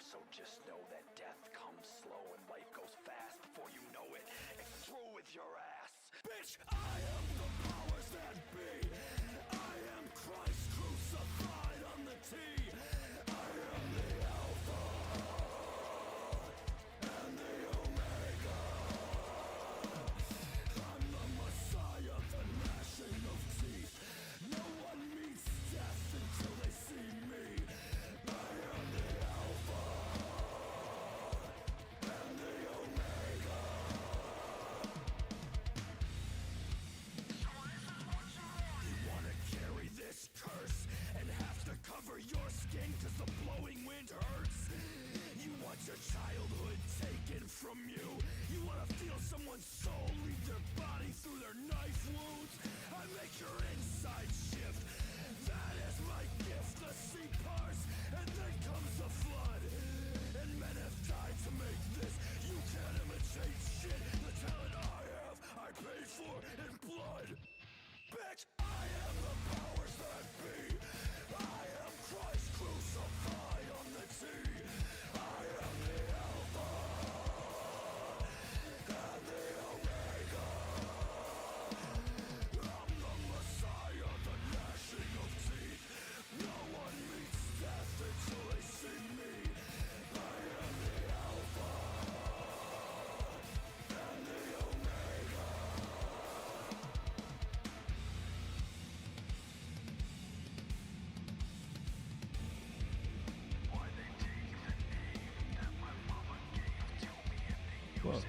So just know that death comes slow and life goes fast. Before you know it, it's through with your ass. Bitch, I am the powers that be. I am Christ crucified on the T. I am the Alpha and the Omega. I'm the Messiah, the gnashing of teeth. No one meets death until they see me. I am the Alpha and the Omega. You wanna carry this curse and have to cover your skin 'cause the blowing wind hurts? You want your childhood taken from you? You wanna feel someone's soul leave their body through their knife wounds? I make your inside shift. That is my gift. The sea parts and then comes the flood. And men have died to make this. You can't imitate shit. The talent I have, I paid for in blood. Bitch, I am the powers that be. I am Christ crucified on the T. I am the Alpha and the Omega. I'm the Messiah, the gnashing of teeth. No one meets death until they see me. I am the Alpha and the Omega. Well,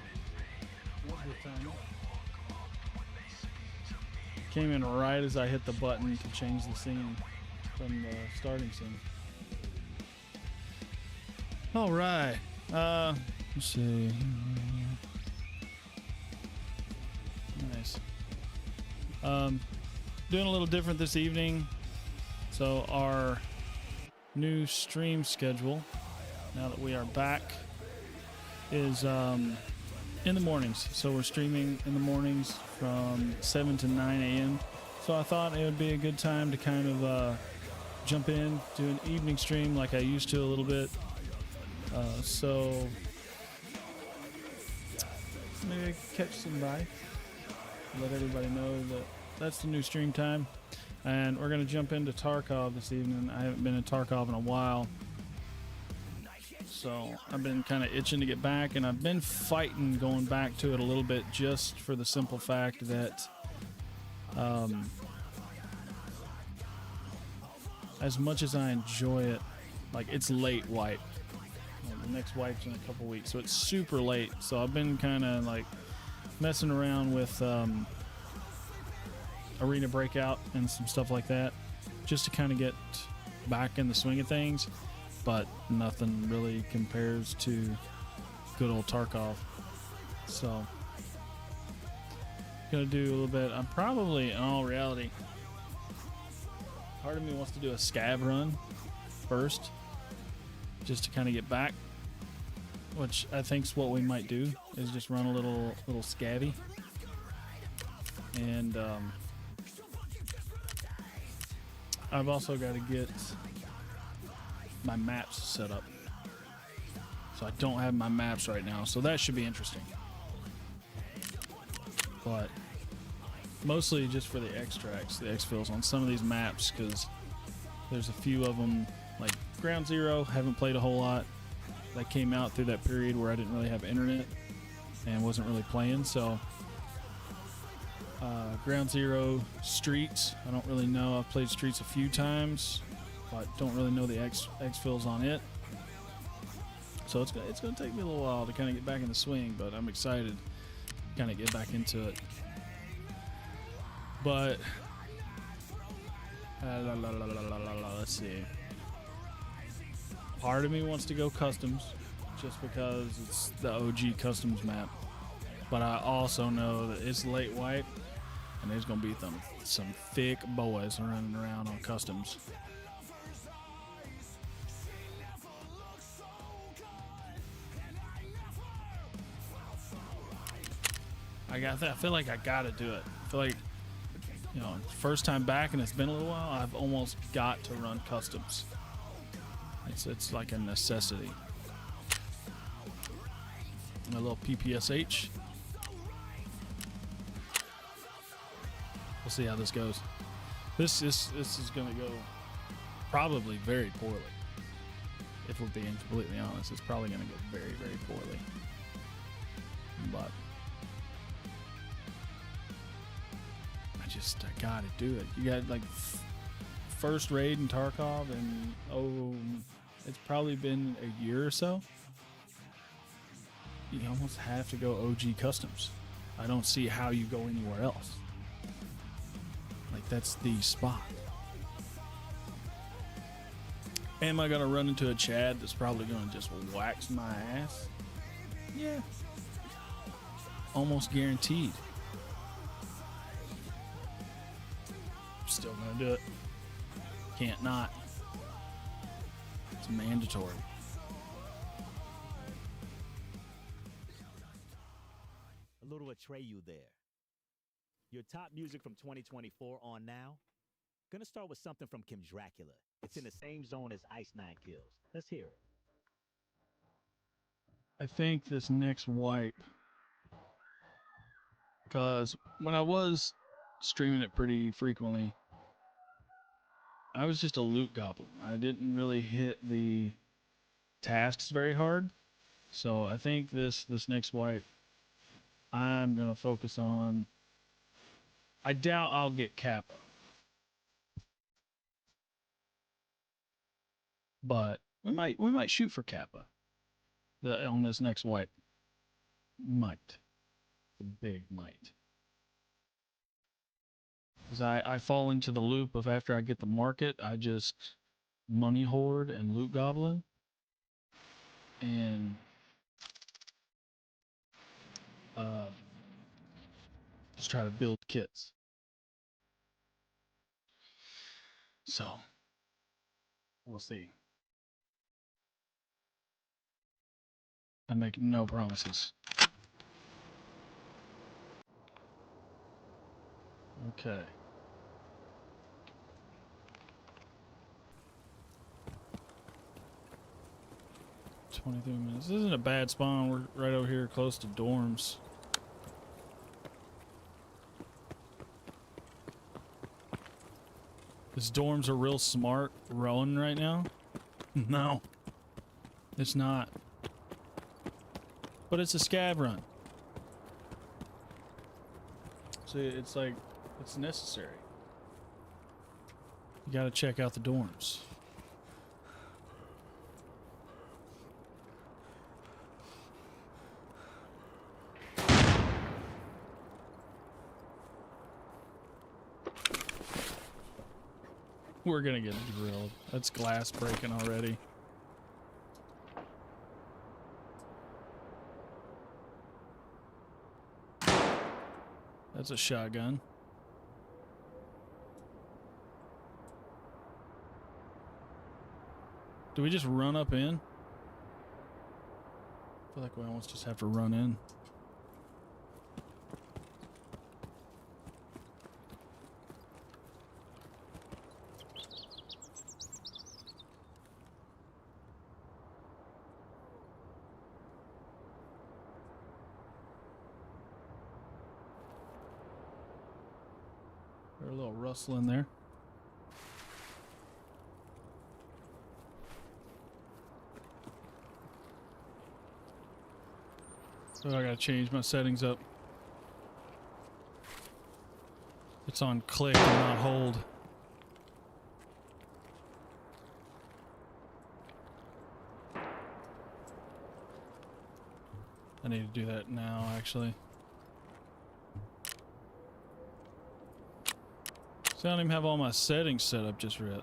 came in right as I hit the button to change the scene from the starting scene. All right. Let's see. Nice. Doing a little different this evening. So our new stream schedule, now that we are back, is in the mornings. So we're streaming in the mornings from 7 to 9 a.m. So I thought it would be a good time to kind of jump in, do an evening stream like I used to a little bit. So maybe I could catch somebody, let everybody know that that's the new stream time. And we're going to jump into Tarkov this evening. I haven't been in Tarkov in a while. So I've been kind of itching to get back, and I've been fighting going back to it a little bit just for the simple fact that as much as I enjoy it, like, it's late wipe. The next wipe's in a couple weeks, so it's super late. So I've been kind of like messing around with Arena Breakout and some stuff like that just to kind of get back in the swing of things. But nothing really compares to good old Tarkov. So, gonna do a little bit. I'm probably, in all reality, part of me wants to do a scav run first, just to kind of get back, which I think's what we might do, is just run a little scavvy. And I've also got to get my maps set up. So I don't have my maps right now, so that should be interesting. But mostly just for the extracts, the exfils on some of these maps, because there's a few of them, like Ground Zero, haven't played a whole lot. That came out through that period where I didn't really have internet and wasn't really playing, so Ground Zero, Streets, I don't really know. I've played Streets a few times, but don't really know the exfils on it. So it's going to take me a little while to kind of get back in the swing, but I'm excited to kind of get back into it. But let's see. Part of me wants to go customs just because it's the OG customs map. But I also know that it's late wipe and there's going to be some thick boys running around on customs. I feel like I gotta do it. I feel like, you know, first time back and it's been a little while, I've almost got to run customs. It's like a necessity. My little PPSH. We'll see how this goes. This is going to go probably very poorly. If we're being completely honest, it's probably going to go very, very poorly. But I gotta do it. You got like first raid in Tarkov, and it's probably been a year or so. You almost have to go OG customs. I don't see how you go anywhere else. Like, that's the spot. Am I gonna run into a Chad that's probably gonna just wax my ass? Yeah. Almost guaranteed. Still gonna do it. Can't not. It's mandatory. A little Atreyu there. Your top music from 2024 on now. Gonna start with something from Kim Dracula. It's in the same zone as Ice Nine Kills. Let's hear it. I think this next wipe, because when I was streaming it pretty frequently, I was just a loot goblin. I didn't really hit the tasks very hard. So I think this next wipe, I'm gonna focus on. I doubt I'll get Kappa, but we might shoot for Kappa. On this next wipe, might, the big might. Because I fall into the loop of after I get the market, I just money hoard and loot goblin. And just try to build kits. So, we'll see. I make no promises. Okay. 23 minutes. This isn't a bad spawn. We're right over here close to dorms. This dorms are real smart rowing right now. No, it's not. But it's a scav run. So it's like, it's necessary. You gotta check out the dorms. We're gonna get drilled. That's glass breaking already. That's a shotgun. Do we just run up in? I feel like we almost just have to run in. There's a little rustle in there. So I gotta change my settings up. It's on click and not hold. I need to do that now, actually. So I don't even have all my settings set up just yet.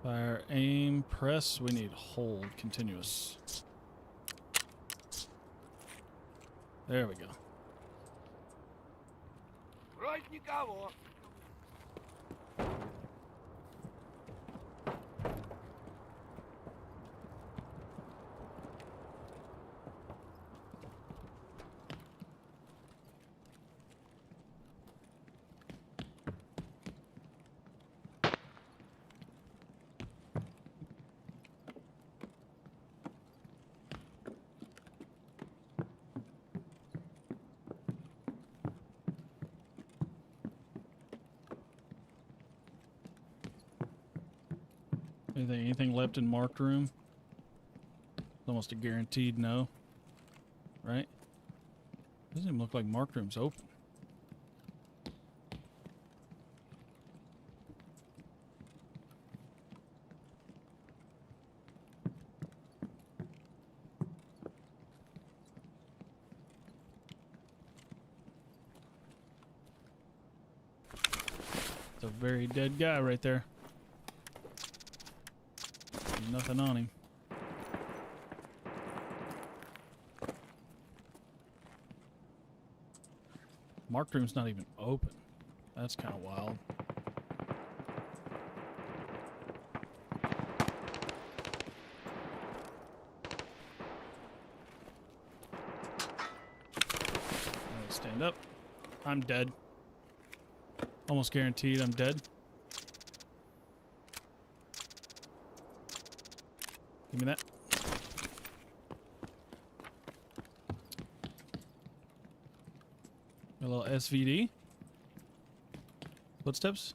Fire, aim, press. We need hold, continuous. There we go. Right, you go. Anything left in marked room? It's almost a guaranteed no. Right? Doesn't even look like marked room's open. It's a very dead guy right there. Nothing on him. Marked room's not even open. That's kind of wild. Alright, stand up. I'm dead. Almost guaranteed I'm dead. Give me that. A little SVD. Footsteps.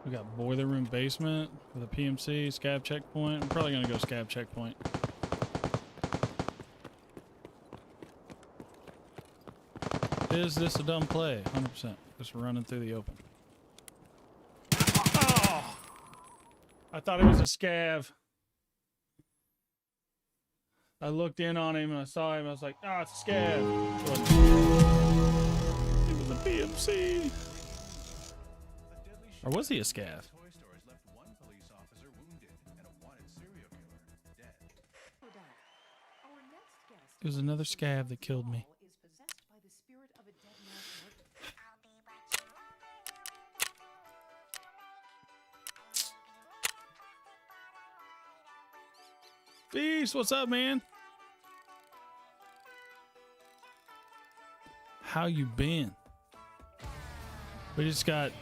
We got boiler room basement with a PMC, scav checkpoint. I'm probably gonna go scav checkpoint. Is this a dumb play? 100%. Just running through the open. Oh! I thought it was a scav. I looked in on him and I saw him. I was like, ah, it's a scav. It was a PMC. Or was he a scav? It was another scav that killed me. Beast, what's up, man? How you been? We just got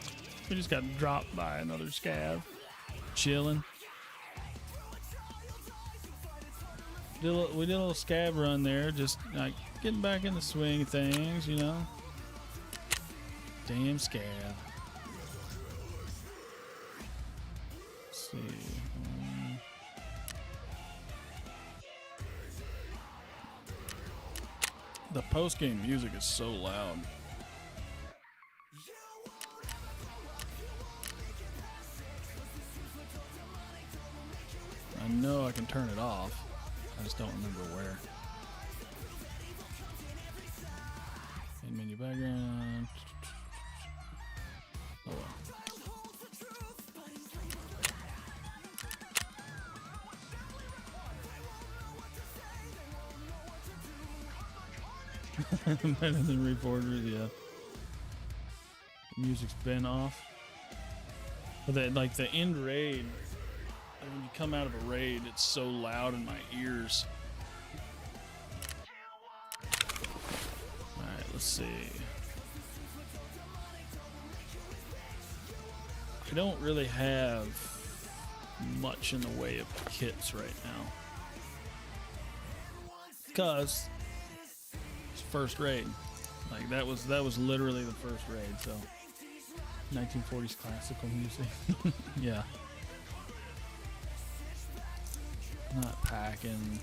dropped by another scav. Chilling. We did a little scav run there, just like getting back in the swing of things, you know. Damn scav. Let's see. The post-game music is so loud. I know I can turn it off. I just don't remember where. Main menu background. Oh well. Better than reporters, yeah. Music's been off. But that, like the end raid, when you come out of a raid, it's so loud in my ears. Alright, let's see. I don't really have much in the way of kits right now. Because it's first raid. Like that was literally the first raid, so 1940s classical music. Yeah. Not packing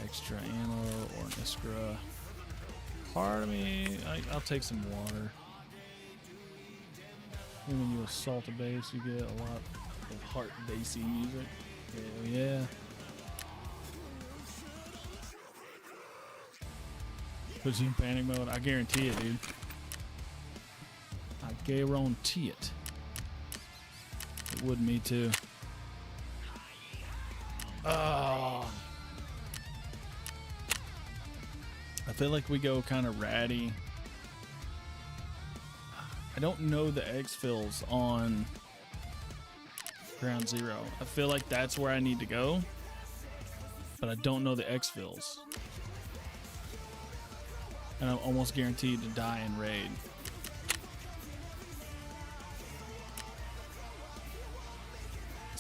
extra ammo or Iskra. Part of me, I'll take some water. And when you assault a base, you get a lot of heart bassy music. Hell yeah. Puts you in panic mode. I guarantee it, dude. I guarantee it. It would me too. Oh. I feel like we go kind of ratty. I don't know the exfils on Ground Zero. I feel like that's where I need to go, but I don't know the exfils. And I'm almost guaranteed to die in raid.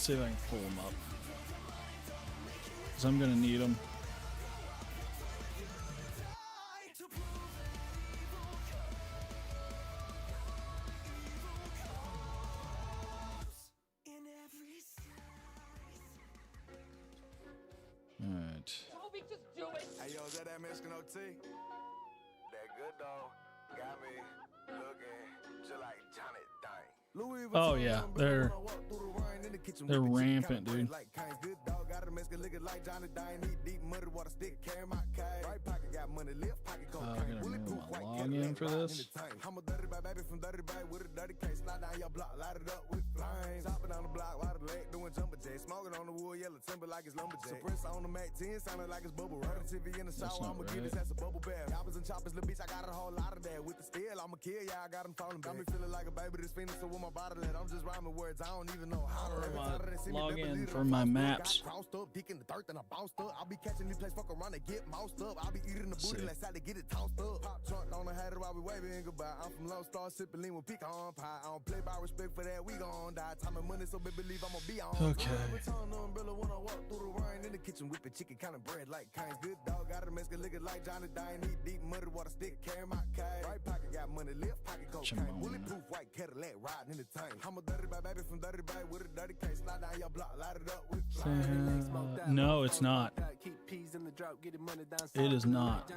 Let's see if I can pull them up. Because I'm going to need them. All right. Toby, just do it. Hey, yo, is that Mexican OT? That good though. Got me looking just like Johnny Dang. Oh yeah, they're rampant, dude. Oh, I'm gonna remove my login for this. I'm a dirty baby from dirty baby with a dirty case. Slide down your block, light it up with flames. Chopping on the block, while the leg doing jumper jacks. Smoking on the wood, yellow timber like it's lumberjack. Suppressor on the Mac 10, sounding like it's bubble. Running TV in the shower, not I'ma give right. this ass a bubble bath. Choppers and choppers, little bitch, I got a whole lot of that. With the steel, I'ma kill ya, I got him falling. Got me feeling like a baby that's fiending, so with my body let I'm just rhyming words, I don't even know how. Every time they see me, Log they in believe for I'm my crossed up. maps. Got crossed up, dick in the dirt, and I bounced up. I'll be catching these plays, fuck around and get moused up. I'll be eating the booty, See. let's to get it tossed up. Pop trunk on the hat while we waving goodbye. I'm from Lone Star, sipping lean with pecan pie. I don't play by respect for that, we gon' die. Time and money, so baby, believe I'ma be on. Okay. Return the umbrella when I walk through the rain. In the kitchen, whipping chicken, kind of bread like Kane's. Good dog, got a Mexican liquor like Johnny Dang. Eat deep, muddy water stick, carry my cane. Right pocket got money, left pocket cocaine. Chimona. Bulletproof white Cadillac, riding in the tank. I'm a dirty baby from dirty baby with a dirty case. Slide down your block, light it up with flames. No, it's not. It is not.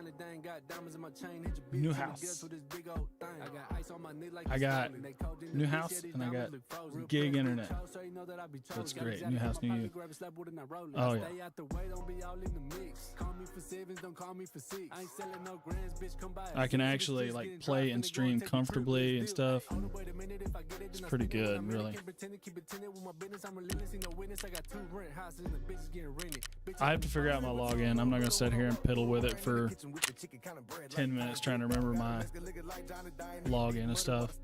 New house. I got new house and I got gig internet. So it's great. New house, new you. Oh yeah. I can actually like play and stream comfortably and stuff. It's pretty good, really. I have to figure out my login. I'm not gonna sit here and piddle with it for 10 minutes trying to remember my login and stuff.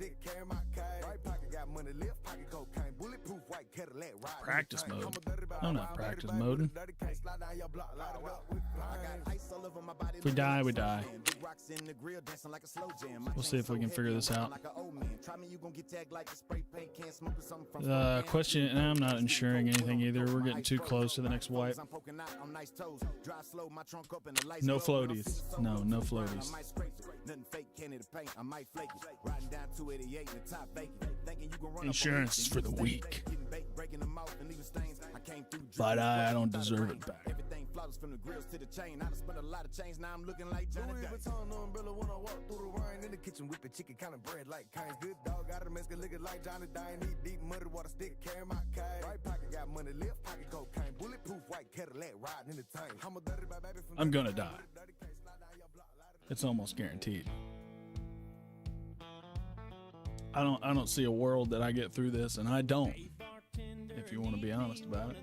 Practice mode. I'm not practice moding. If we die, we die. We'll see if we can figure this out. Question, and I'm not insuring anything either. We're getting too close to the next wipe. No floaties. No, no floaties. Insurance is for the weak. But I don't deserve it back. Everything flawless from the grills to the chain. I done spent a lot of change, now I'm looking like Johnny Louis Vuitton umbrella when I walk through the rain. In the kitchen whipping chicken, kind of bread like Kane's. Good dog, got a Mexican liquor like Johnny Dang. Eat deep, muddy water stick, carry my cane. Right pocket got money, left pocket cocaine. Bulletproof white Cadillac, riding in the tank. I'm a dirty baby from I'm gonna die. It's almost guaranteed. I don't see a world that I get through this, and I don't. If you want to be honest about it.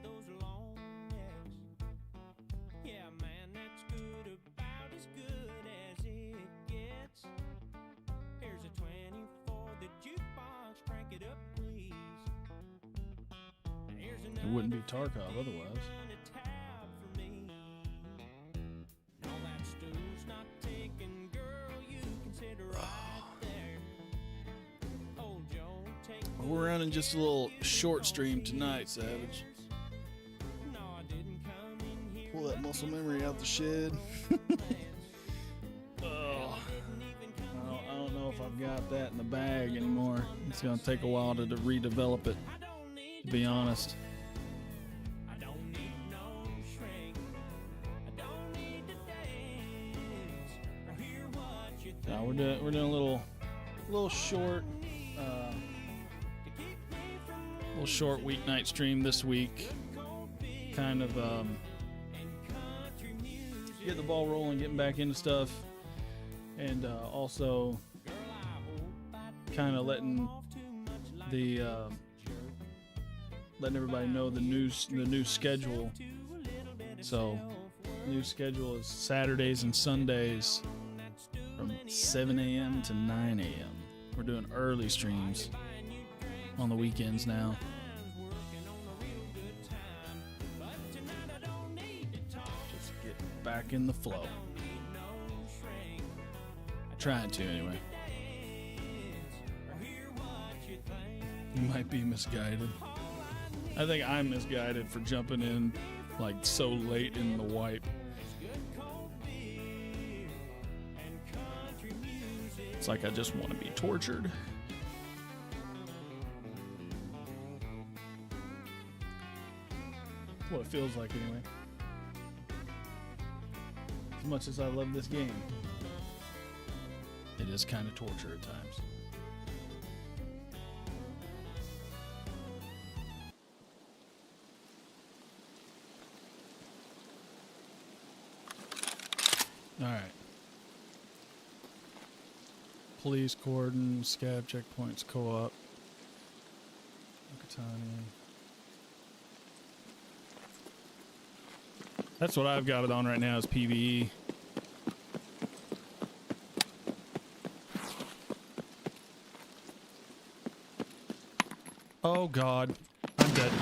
It wouldn't be Tarkov otherwise. We're running just a little short stream tonight, Savage. Pull that muscle memory out the shed. Oh, I don't know if I've got that in the bag anymore. It's going to take a while to redevelop it, to be honest. No, we're doing a little short, little short weeknight stream this week. Kind of get the ball rolling, getting back into stuff, and also kind of letting everybody know the new schedule. So, new schedule is Saturdays and Sundays from 7 a.m. to 9 a.m. We're doing early streams on the weekends now. Just get back in the flow. Trying to, anyway. You might be misguided. I think I'm misguided for jumping in like so late in the wipe. It's like I just want to be tortured. That's what it feels like anyway. As much as I love this game, it is kind of torture at times. All right. Police cordon, scab checkpoints, co-op. Okatani. That's what I've got it on right now is PvE. Oh God, I'm dead.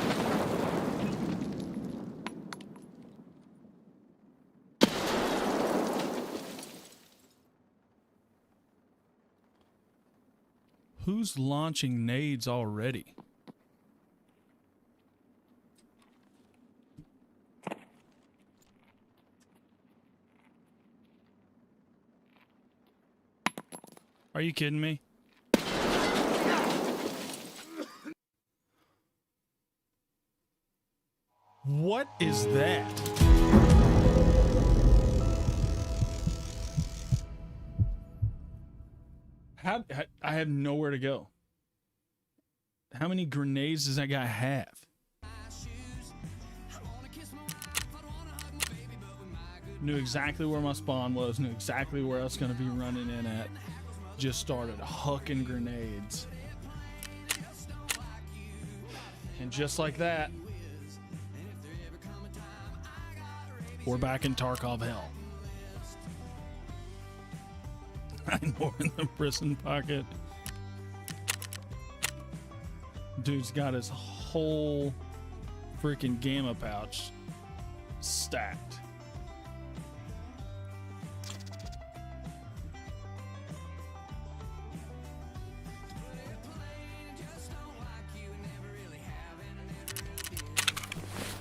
Who's launching nades already? Are you kidding me? What is that? I have nowhere to go. How many grenades does that guy have? Knew exactly where my spawn was, knew exactly where I was going to be running in at. Just started hucking grenades. And just like that, we're back in Tarkov hell. I'm more in the prison pocket. Dude's got his whole freaking gamma pouch stacked.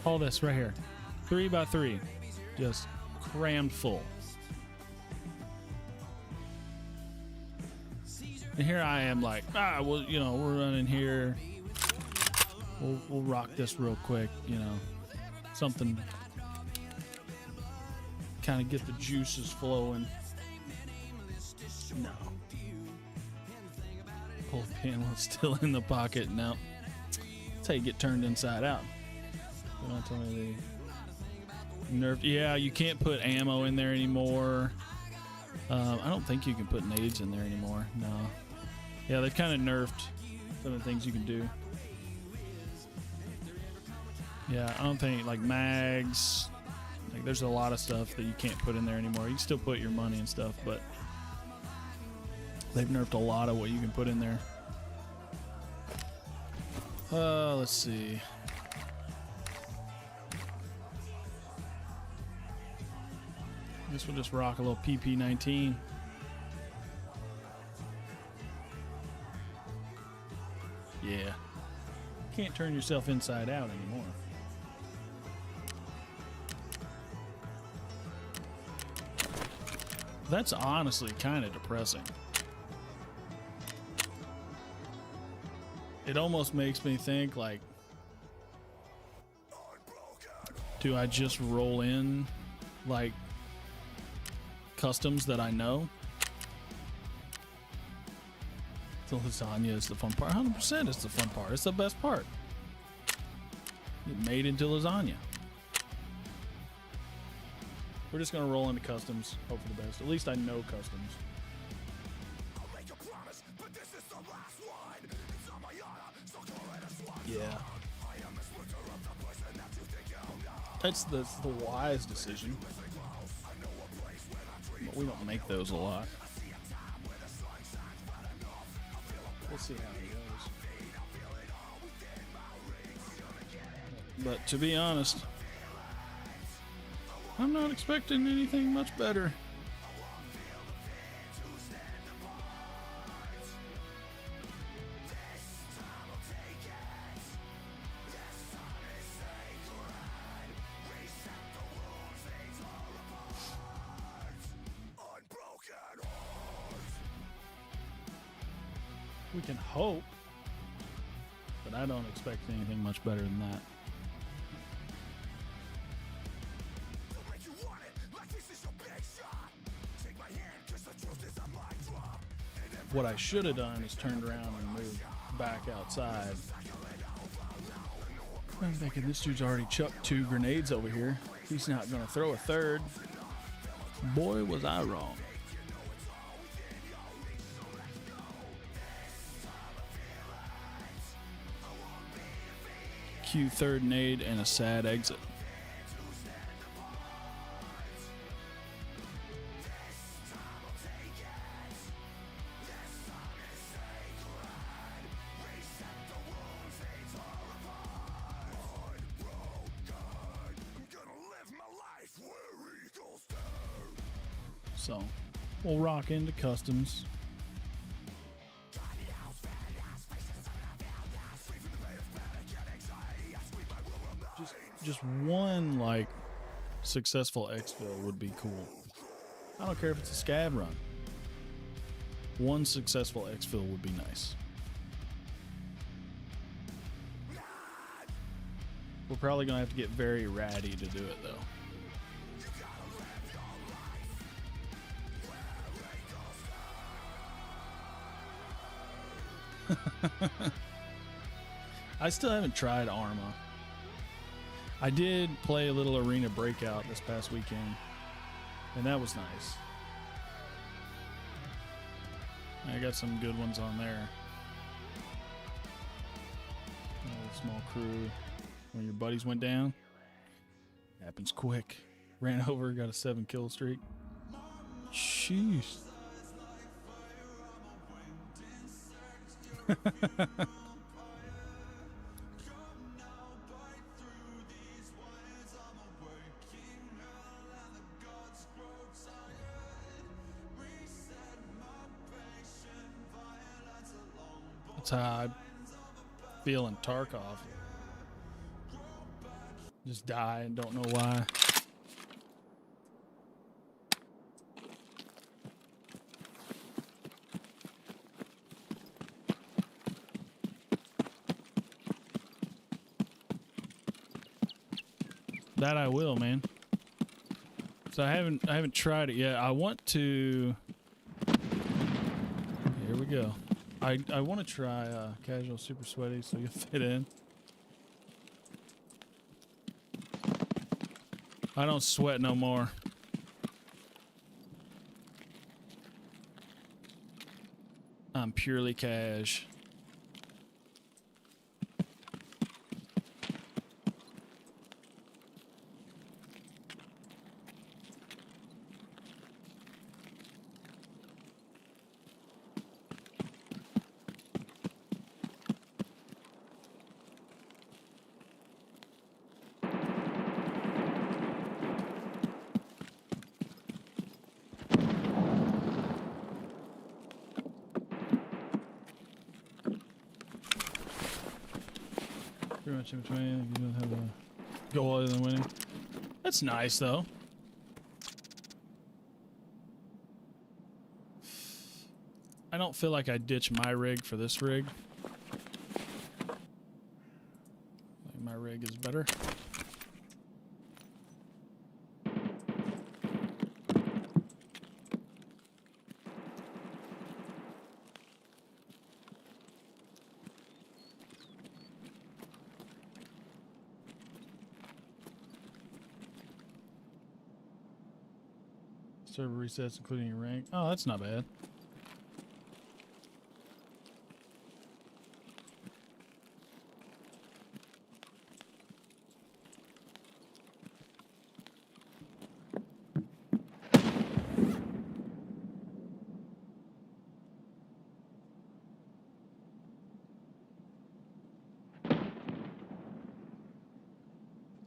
All this right here, 3x3, just crammed full. And here I am like, well, you know, we're running here. We'll rock this real quick, you know, something, kind of get the juices flowing. No. Pull pin was still in the pocket. No. That's how you get turned inside out. Don't tell me they nerfed. Yeah, you can't put ammo in there anymore. I don't think you can put nades in there anymore. No. Yeah, they've kind of nerfed some of the things you can do. Yeah, I don't think, like mags, like there's a lot of stuff that you can't put in there anymore. You can still put your money and stuff, but they've nerfed a lot of what you can put in there. Let's see. I guess we'll just rock a little PP19. Yeah. Can't turn yourself inside out anymore. That's honestly kind of depressing. It almost makes me think, like, do I just roll in, like, customs that I know? The lasagna is the fun part. 100% it's the fun part. It's the best part. It made into lasagna. We're just gonna roll into customs. Hope for the best. At least I know customs. Yeah. That's the wise decision. But we don't make those a lot. We'll see how it goes. But to be honest, I'm not expecting anything much better. We can hope, but I don't expect anything much better than that. What I should have done is turned around and moved back outside. I'm thinking this dude's already chucked 2 grenades over here. He's not going to throw a third. Boy, was I wrong. Q third nade and a sad exit. So we'll rock into customs. Just one like successful exfil would be cool. I don't care if it's a scab run. One successful exfil would be nice. We're probably gonna have to get very ratty to do it though. I still haven't tried Arma. I did play a little Arena Breakout this past weekend, and that was nice. I got some good ones on there. A small crew. When your buddies went down, happens quick. Ran over, got a 7 kill streak. Jeez. That's how I feel in Tarkov. Just die and don't know why. That I will, man. So I haven't tried it yet. I want to. Here we go. I want to try casual super sweaty so you'll fit in. I don't sweat no more. I'm purely cash. Pretty much in between. You don't have a goal other than winning. That's nice, though. I don't feel like I ditch my rig for this rig. I think my rig is better. Server resets, including your rank. Oh, that's not bad.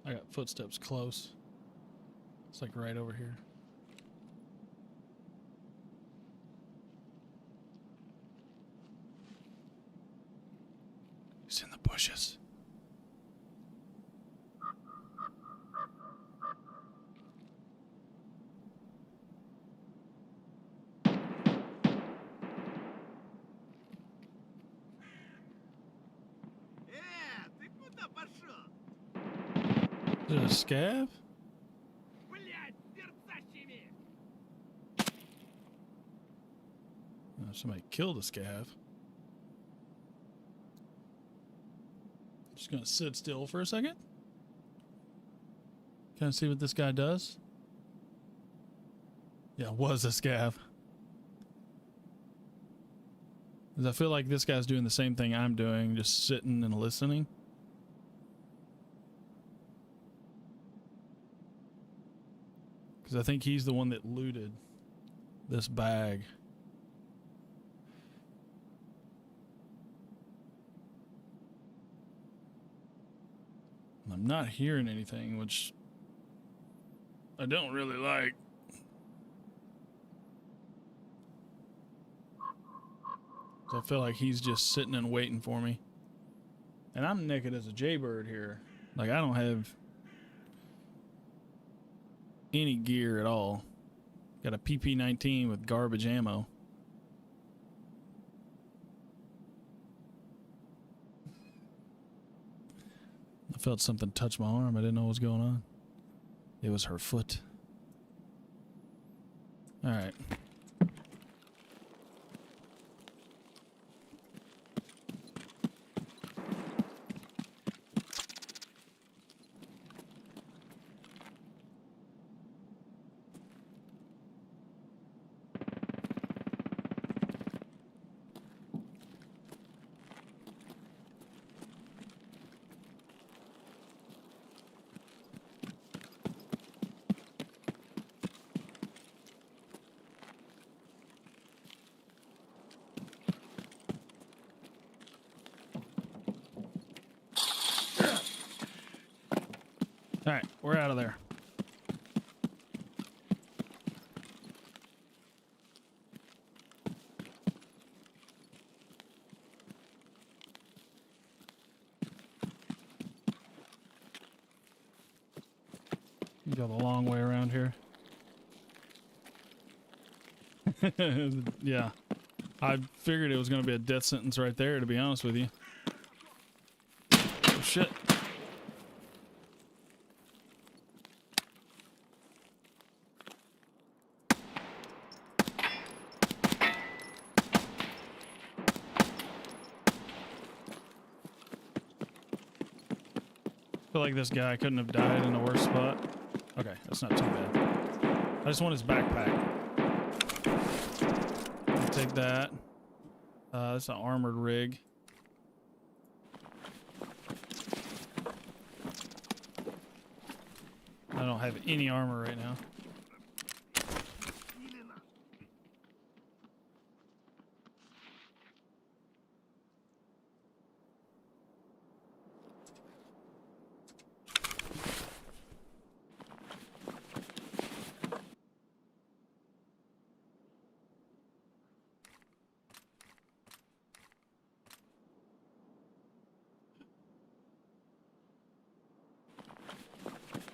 I got footsteps close. It's like right over here. He's in the bushes. Is it a scav? Oh, somebody killed a scav. Just gonna sit still for a second. Kind of see what this guy does. Yeah, was a scav. Because I feel like this guy's doing the same thing I'm doing, just sitting and listening. Because I think he's the one that looted this bag. I'm not hearing anything, which I don't really like. So I feel like he's just sitting and waiting for me. And I'm naked as a jaybird here. Like, I don't have any gear at all. Got a PP-19 with garbage ammo. I felt something touch my arm. I didn't know what was going on. It was her foot. All right. All right, we're out of there. You go the long way around here. Yeah. I figured it was going to be a death sentence right there, to be honest with you. Oh, shit. I feel like this guy couldn't have died in a worse spot. Okay, that's not too bad. I just want his backpack. I'll take that. That's an armored rig. I don't have any armor right now.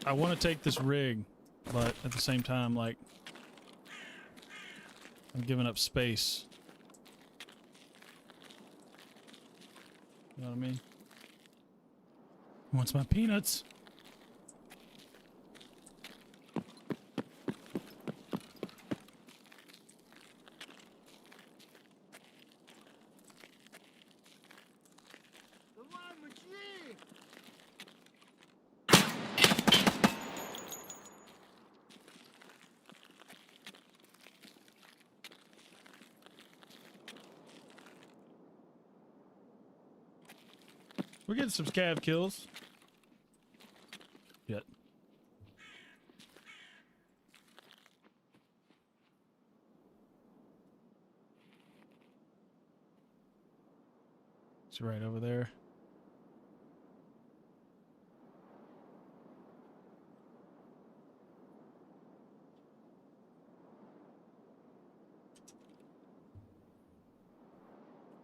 I want to take this rig, but at the same time, like, I'm giving up space. You know what I mean? He wants my peanuts. We're getting some scav kills. Yet. It's right over there.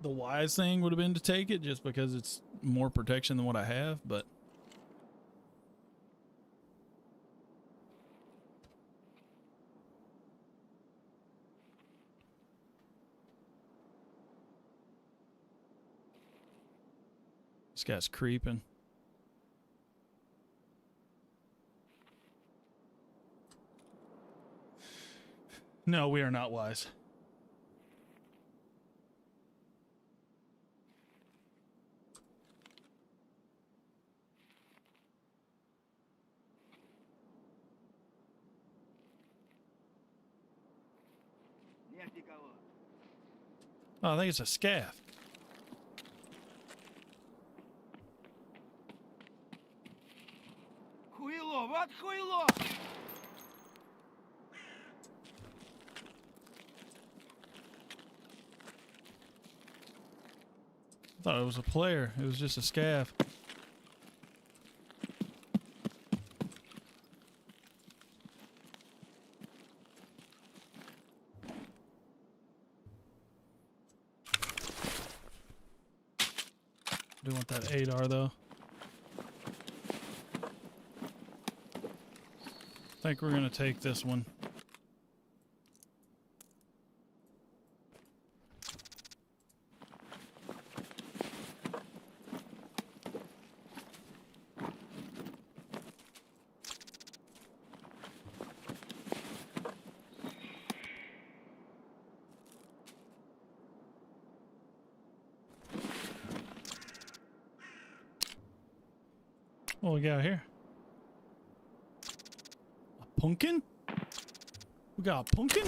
The wise thing would have been to take it just because it's more protection than what I have, but this guy's creeping. No, we are not wise. Нет никого. Oh, I think it's a scav. Хуйло, вот хуйло! I thought it was a player. It was just a scav. Do want that 8R though. I think we're gonna take this one. What we got here? A pumpkin? We got a pumpkin?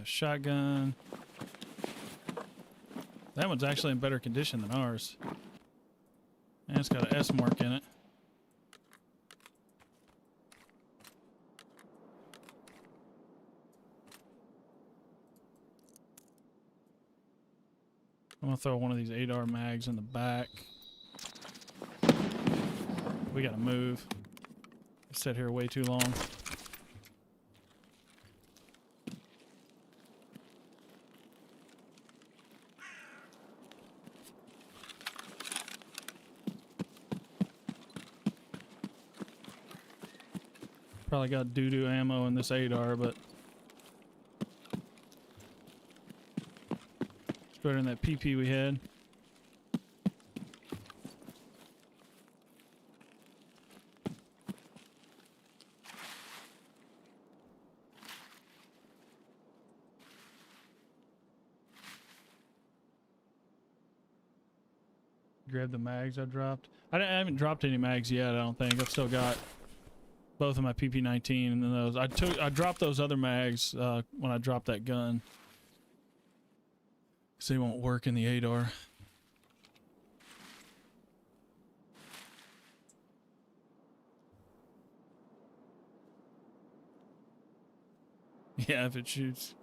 A shotgun. That one's actually in better condition than ours. And it's got an S mark in it. I'm gonna throw one of these 8R mags in the back. We gotta move. We sat here way too long. Probably got doo-doo ammo in this 8R, but it's better than that PP we had. Grab the mags I dropped. I haven't dropped any mags yet, I don't think. I've still got both of my PP19 and then those. I dropped those other mags when I dropped that gun. Because they won't work in the 8R. Yeah, if it shoots.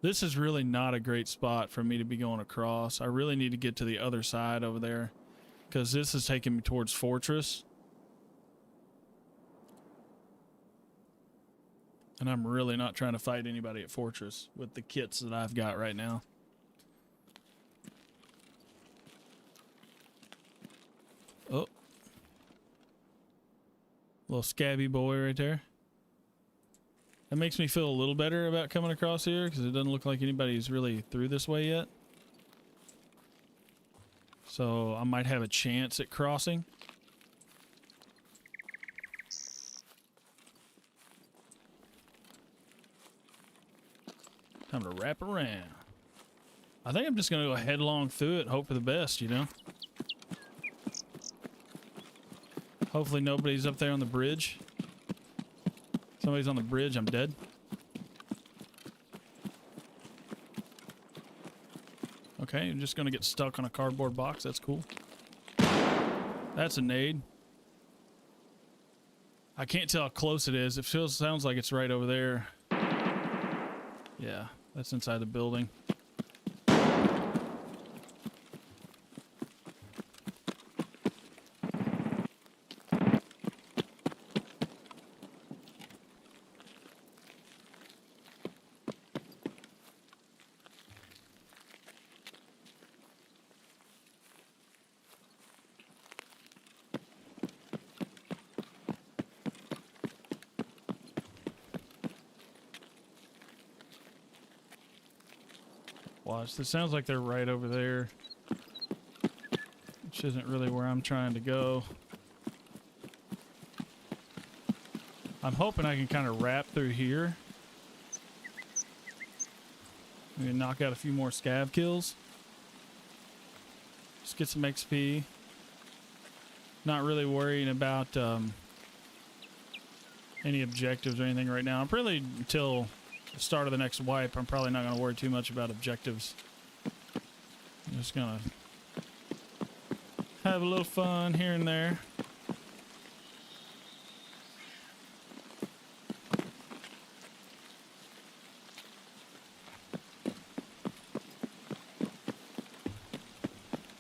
This is really not a great spot for me to be going across. I really need to get to the other side over there. Because this is taking me towards Fortress. And I'm really not trying to fight anybody at Fortress with the kits that I've got right now. Oh. Little scabby boy right there. That makes me feel a little better about coming across here because it doesn't look like anybody's really through this way yet. So I might have a chance at crossing. Time to wrap around. I think I'm just going to go headlong through it, hope for the best, you know? Hopefully nobody's up there on the bridge. Somebody's on the bridge, I'm dead. Okay, I'm just gonna get stuck on a cardboard box. That's cool. That's a nade. I can't tell how close it is. It sounds like it's right over there. Yeah, that's inside the building. Watch, this sounds like they're right over there. isn't really where I'm trying to go. I'm hoping I can kind of wrap through here. Maybe knock out a few more scav kills. Just get some XP. Not really worrying about any objectives or anything right now. I'm probably, until the start of the next wipe, I'm probably not going to worry too much about objectives. I'm just going to have a little fun here and there.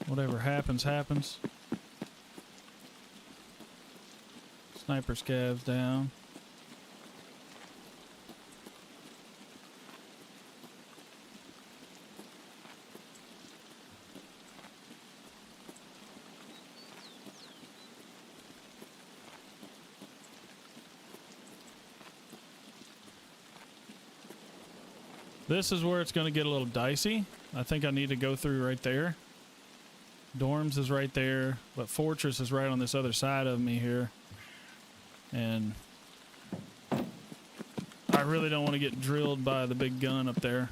Whatever happens, happens. Sniper scavs down. This is where it's going to get a little dicey. I think I need to go through right there. Dorms is right there, but Fortress is right on this other side of me here. And I really don't want to get drilled by the big gun up there.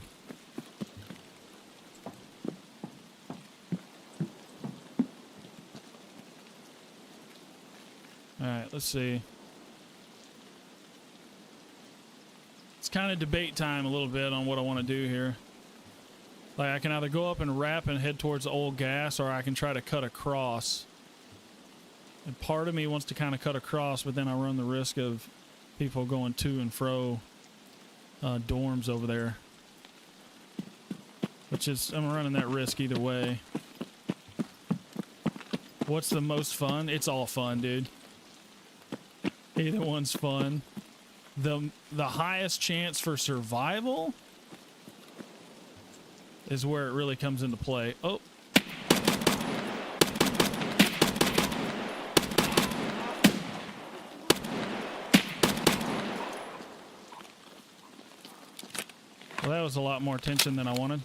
Alright, let's see. It's kind of debate time a little bit on what I want to do here. Like, I can either go up and wrap and head towards the old gas, or I can try to cut across. And part of me wants to kind of cut across, but then I run the risk of people going to and fro dorms over there. Which is, I'm running that risk either way. What's the most fun? It's all fun, dude. Either one's fun. The highest chance for survival is where it really comes into play. Oh. Well, that was a lot more tension than I wanted.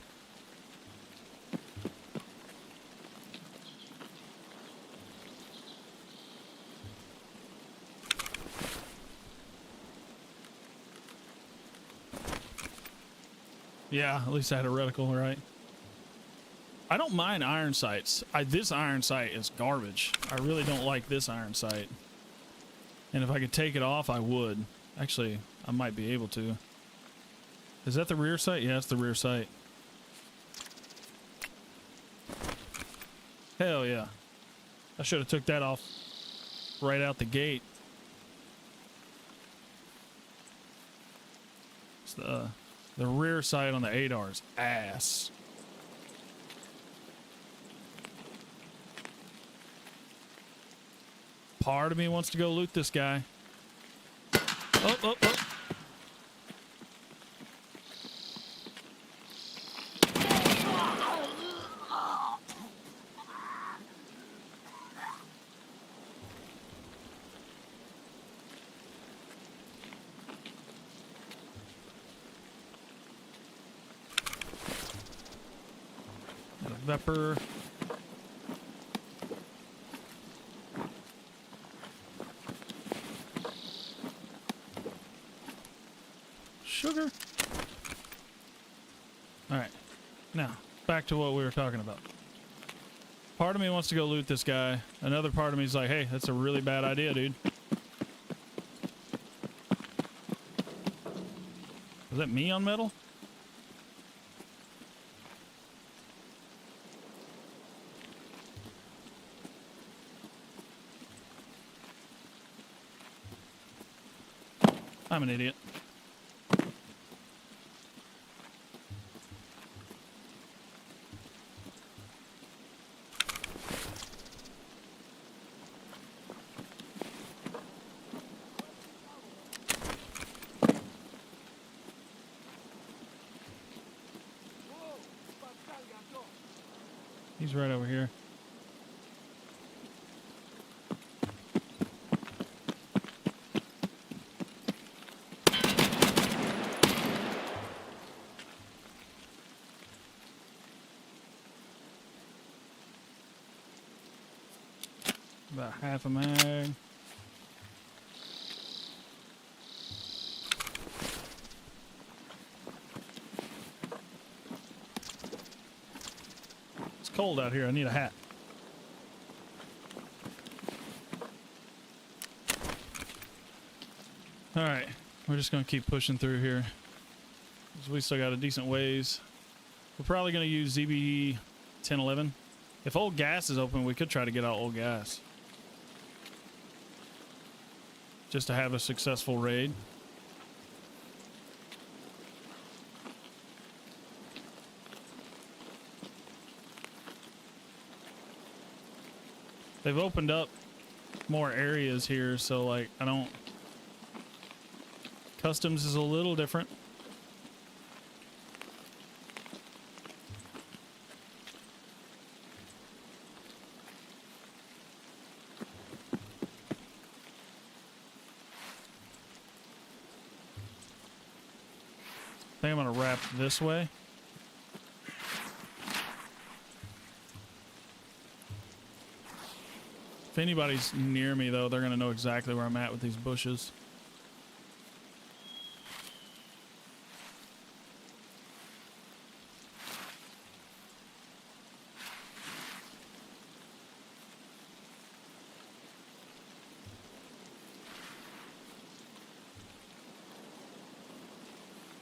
Yeah, at least I had a reticle, right? I don't mind iron sights. This iron sight is garbage. I really don't like this iron sight. And if I could take it off, I would. Actually, I might be able to. Is that the rear sight? Yeah, it's the rear sight. Hell yeah. I should have took that off right out the gate. It's the rear sight on the ADAR's ass. Part of me wants to go loot this guy. Oh, oh, oh. Vepper. Sugar. All right. Now, back to what we were talking about. Part of me wants to go loot this guy. Another part of me is like, hey, that's a really bad idea, dude. Is that me on metal? I'm an idiot. He's right over here. About half a mag. It's cold out here. I need a hat. All right, we're just gonna keep pushing through here. 'Cause we still got a decent ways. We're probably gonna use ZB 1011. If old gas is open, we could try to get out old gas. Just to have a successful raid. They've opened up more areas here, so like I don't... Customs is a little different. I think I'm gonna wrap this way. If anybody's near me though, they're gonna know exactly where I'm at with these bushes.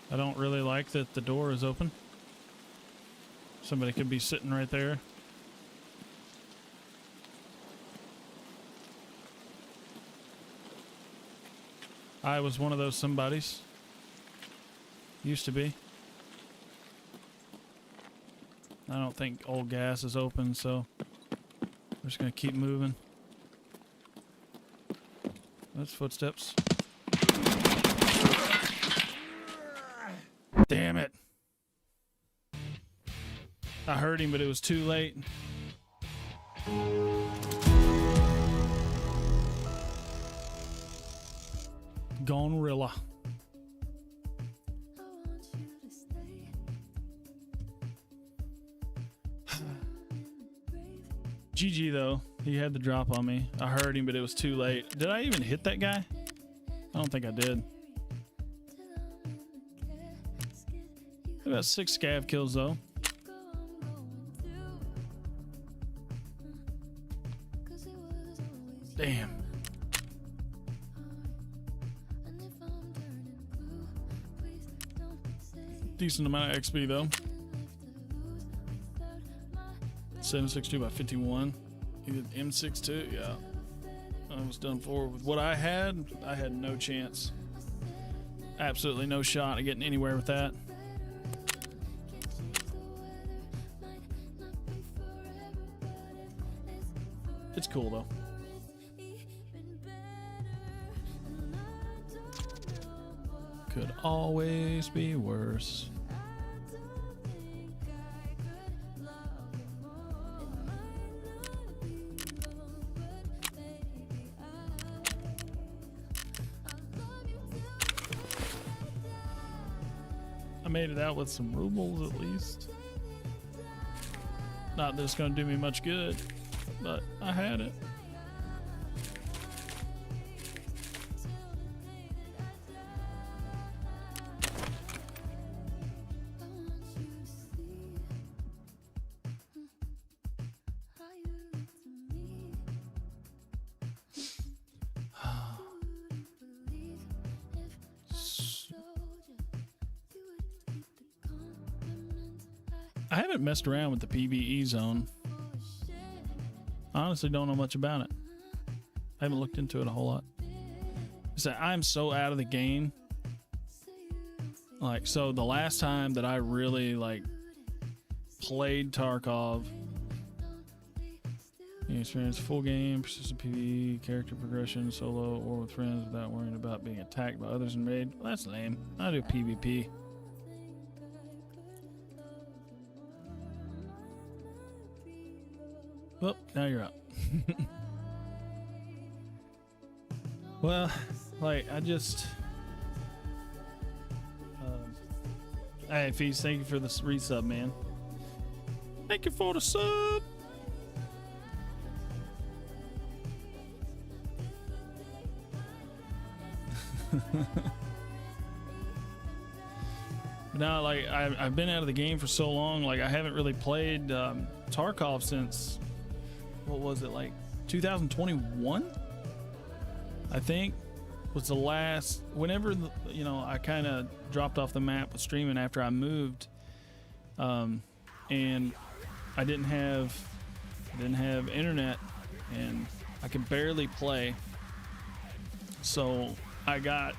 I don't really like that the door is open. Somebody could be sitting right there. I was one of those somebodies. Used to be. I don't think old gas is open, so we're just gonna keep moving. That's footsteps. Damn it. I heard him, but it was too late. Gonrilla. GG though. He had the drop on me. I heard him, but it was too late. Did I even hit that guy? I don't think I did. About 6 scav kills though. Damn. Decent amount of XP though. 762 by 51. He did M62, yeah. I was done for with what I had. I had no chance. Absolutely no shot at getting anywhere with that. It's cool though. Could always be worse. I made it out with some rubles at least. Not that it's gonna do me much good, but I had it. I haven't messed around with the PvE zone. I honestly don't know much about it. I haven't looked into it a whole lot. So I'm so out of the game. Like, so the last time that I really like played Tarkov, you experience full game, persistent PvE, character progression, solo or with friends without worrying about being attacked by others in raid. Well, that's lame. I do PvP. Well, now you're up. Well, like, I just... hey, Feast, thank you for the resub, man. Thank you for the sub! But now, like, I've been out of the game for so long. Like, I haven't really played Tarkov since, what was it, like 2021? I think was the last. Whenever you know, I kind of dropped off the map with streaming after I moved, and I didn't have internet, and I could barely play. So I got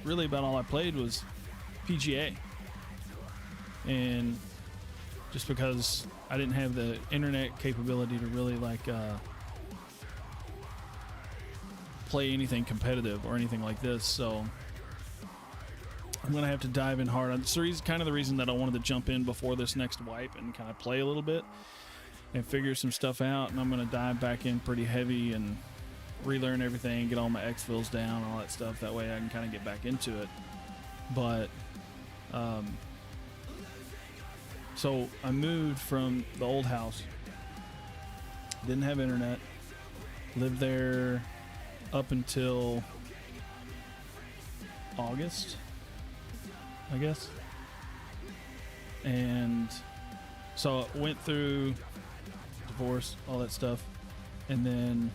really about all I played was PGA, and just because I didn't have the internet capability to really like play anything competitive or anything like this, so I'm gonna have to dive in hard. It's kind of the reason that I wanted to jump in before this next wipe and kind of play a little bit and figure some stuff out, and I'm gonna dive back in pretty heavy and relearn everything, get all my exfils down, all that stuff. That way I can kind of get back into it. But so I moved from the old house, didn't have internet, lived there up until August, I guess. And so I went through divorce, all that stuff, and then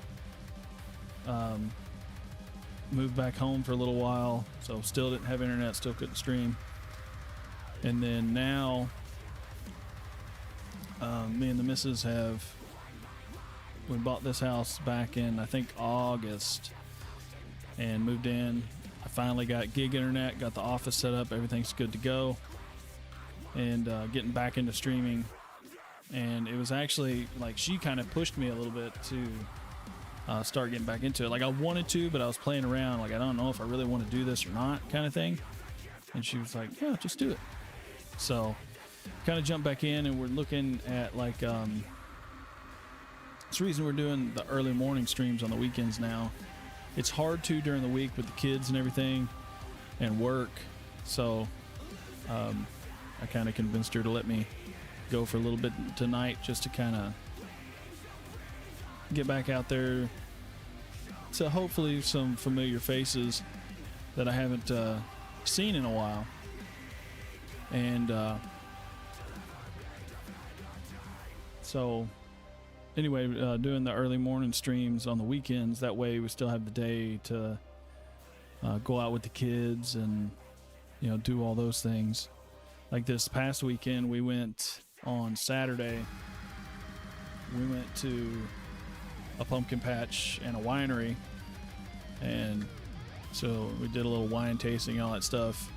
moved back home for a little while, so still didn't have internet, still couldn't stream. And then now me and the missus we bought this house back in, I think, August, and moved in. I finally got gig internet, got the office set up, everything's good to go, and getting back into streaming. And it was actually like she kind of pushed me a little bit to start getting back into it. Like, I wanted to, but I was playing around, like, I don't know if I really want to do this or not, kind of thing. And she was like, yeah, just do it. So kind of jumped back in, and we're looking at like it's the reason we're doing the early morning streams on the weekends now. It's hard to during the week with the kids and everything and work, so I kind of convinced her to let me go for a little bit tonight, just to kind of get back out there to hopefully some familiar faces that I haven't seen in a while. And so anyway, doing the early morning streams on the weekends, that way we still have the day to go out with the kids and, you know, do all those things. Like this past weekend, we went on Saturday, we went to a pumpkin patch and a winery, and so we did a little wine tasting and all that stuff.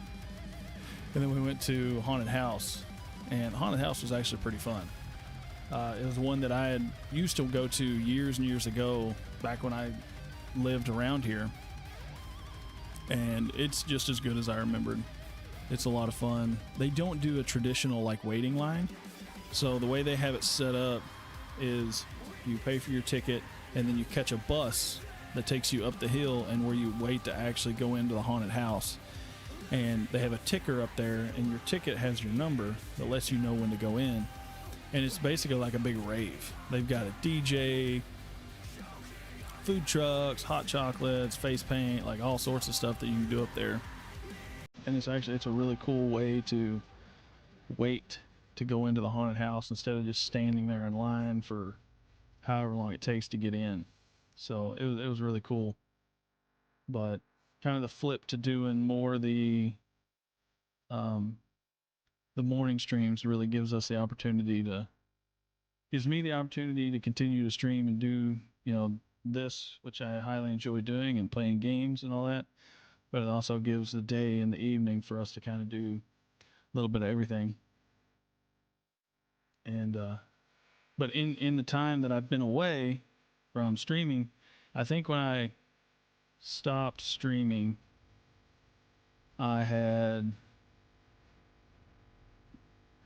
And then we went to Haunted House, and Haunted House was actually pretty fun. It was one that I had used to go to years and years ago, back when I lived around here, and it's just as good as I remembered. It's a lot of fun. They don't do a traditional like waiting line, so the way they have it set up is you pay for your ticket, and then you catch a bus that takes you up the hill and where you wait to actually go into the haunted house. And they have a ticker up there, and your ticket has your number that lets you know when to go in. And it's basically like a big rave. They've got a DJ, food trucks, hot chocolates, face paint, like all sorts of stuff that you can do up there. And it's a really cool way to wait to go into the haunted house instead of just standing there in line for however long it takes to get in. So it was really cool. But kind of the flip to doing more the morning streams really gives me the opportunity to continue to stream and do, you know, this, which I highly enjoy doing, and playing games and all that. But it also gives the day and the evening for us to kind of do a little bit of everything. And but in the time that I've been away from streaming, I think when I stopped streaming, I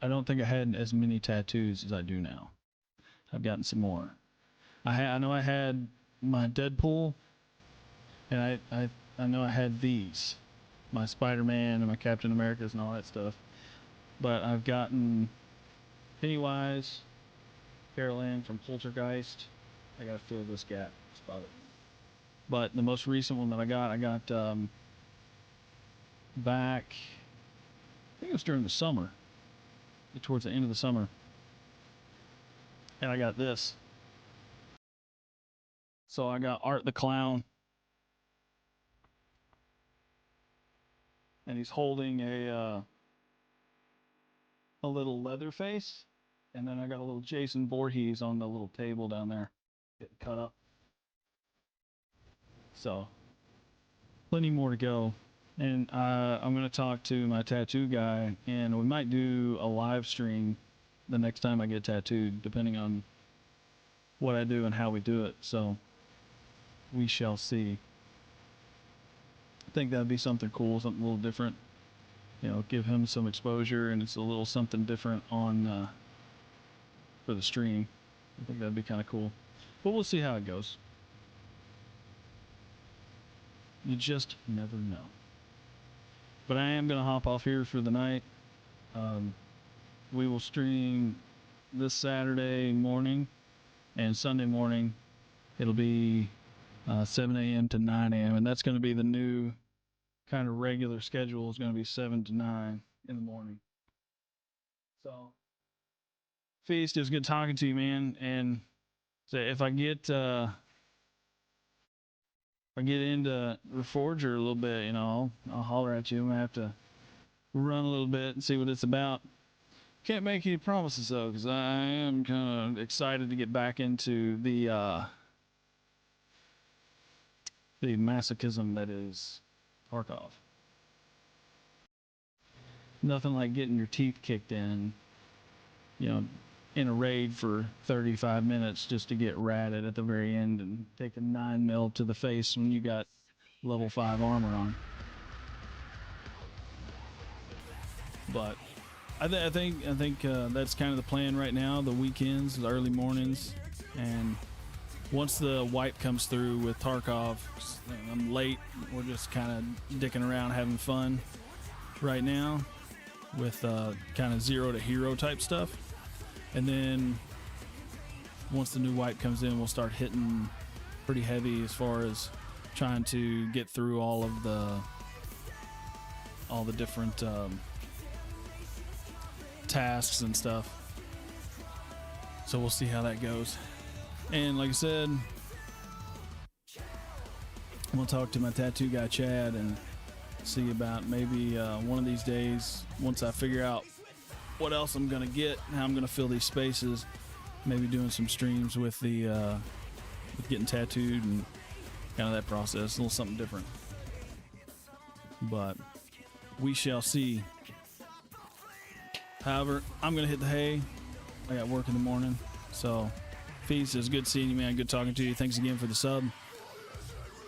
don't think I had as many tattoos as I do now. I've gotten some more. I know I had my Deadpool, and I know I had these, my Spider-Man and my Captain Americas and all that stuff. But I've gotten Pennywise, Carol Ann from Poltergeist. I gotta fill this gap spot. But the most recent one that I got back, I think it was during the summer, towards the end of the summer. And I got this. So I got Art the Clown. And he's holding a little Leatherface. And then I got a little Jason Voorhees on the little table down there, getting cut up. So, plenty more to go. And I'm going to talk to my tattoo guy, and we might do a live stream the next time I get tattooed, depending on what I do and how we do it. So, we shall see. I think that'd be something cool, something a little different. You know, give him some exposure, and it's a little something different on for the stream. I think that'd be kind of cool. But we'll see how it goes. You just never know. But I am going to hop off here for the night. We will stream this Saturday morning and Sunday morning. It'll be 7 a.m. to 9 a.m. And that's going to be the new kind of regular schedule. Is going to be 7 to 9 in the morning. So, Feast, it was good talking to you, man. And so if I get into the Forger a little bit, you know, I'll holler at you. I'm gonna have to run a little bit and see what it's about. Can't make any promises though, because I am kind of excited to get back into the masochism that is Tarkov. Nothing like getting your teeth kicked in, you know, in a raid for 35 minutes just to get ratted at the very end and take a 9mm to the face when you got level 5 armor on. But I think that's kind of the plan right now. The weekends, the early mornings, and once the wipe comes through with Tarkov, I'm late. We're just kind of dicking around, having fun right now with kind of 0 to hero type stuff. And then once the new wipe comes in, we'll start hitting pretty heavy as far as trying to get through all the different tasks and stuff. So we'll see how that goes. And like I said, I'm gonna talk to my tattoo guy Chad and see about maybe one of these days, once I figure out what else I'm gonna get, how I'm gonna fill these spaces, maybe doing some streams with the with getting tattooed and kind of that process, a little something different. But we shall see. However, I'm gonna hit the hay. I got work in the morning. So Feast, it's good seeing you, man. Good talking to you. Thanks again for the sub.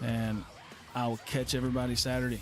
And I will catch everybody Saturday.